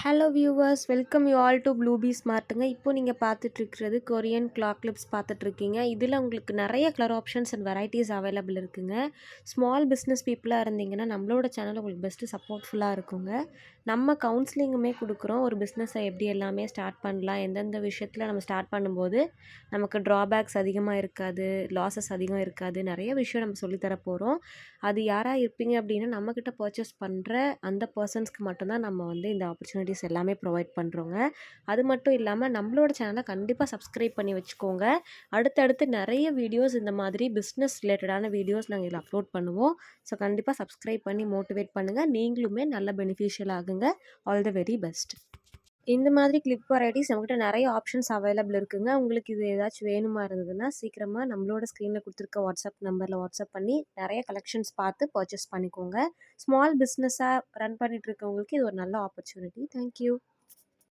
Hello viewers, welcome you all to ப்ளூபி ஸ்மார்ட்டுங்க. இப்போ நீங்கள் பார்த்துட்ருக்கிறது கொரியன் கிளாக் கிளிப்ஸ் பார்த்துட்ருக்கீங்க. இதில் உங்களுக்கு நிறைய colour options and varieties available இருக்குங்க. ஸ்மால் பிஸ்னஸ் பீப்புளாக இருந்தீங்கன்னா நம்மளோட சேனல் உங்களுக்கு பெஸ்ட்டு சப்போர்ட்ஃபுல்லாக இருக்குங்க. நம்ம கவுன்சிலிங்குமே கொடுக்குறோம். ஒரு பிஸ்னஸை எப்படி எல்லாமே ஸ்டார்ட் பண்ணலாம், எந்தெந்த விஷயத்தில் நம்ம ஸ்டார்ட் பண்ணும்போது நமக்கு ட்ராபேக்ஸ் அதிகமாக இருக்காது, லாஸஸ் அதிகம் இருக்காது, நிறைய விஷயம் நம்ம சொல்லித்தர போகிறோம். அது யாராக இருப்பீங்க அப்படின்னா நம்மக்கிட்ட பர்ச்சேஸ் பண்ணுற அந்த பர்சன்ஸ்க்கு மட்டும்தான் நம்ம இந்த ஆப்பர்ச்சுனிட்டிஸ் எல்லாமே ப்ரொவைட் பண்ணுறோங்க. அது மட்டும் இல்லாமல் நம்மளோட சேனலை கண்டிப்பாக சப்ஸ்கிரைப் பண்ணி வச்சுக்கோங்க. அடுத்தடுத்து நிறைய வீடியோஸ் இந்த மாதிரி பிஸ்னஸ் ரிலேட்டடான வீடியோஸ் நாங்கள் இதில் அப்லோட் பண்ணுவோம். ஸோ கண்டிப்பாக சப்ஸ்கிரைப் பண்ணி மோட்டிவேட் பண்ணுங்கள். நீங்களுமே நல்ல பெனிஃபிஷியல் ஆகுங்க. All the very best. இந்த மாதிரி கிளிப் வெரைட்டிஸ் நம்மகிட்ட நிறைய ஆப்ஷன்ஸ் அவைலபிள் இருக்குங்க. உங்களுக்கு இது ஏதாச்சும் வேணுமா இருந்ததுன்னா சீக்கிரமாக நம்மளோட ஸ்க்ரீனில் கொடுத்துருக்க வாட்ஸ்அப் நம்பரில் வாட்ஸ்அப் பண்ணி நிறைய கலெக்ஷன்ஸ் பார்த்து பர்ச்சேஸ் பண்ணிக்கோங்க. ஸ்மால் பிஸ்னஸாக ரன் பண்ணிட்டு இருக்கவங்களுக்கு இது ஒரு நல்ல ஆப்பர்ச்சுனிட்டி. தேங்க்யூ.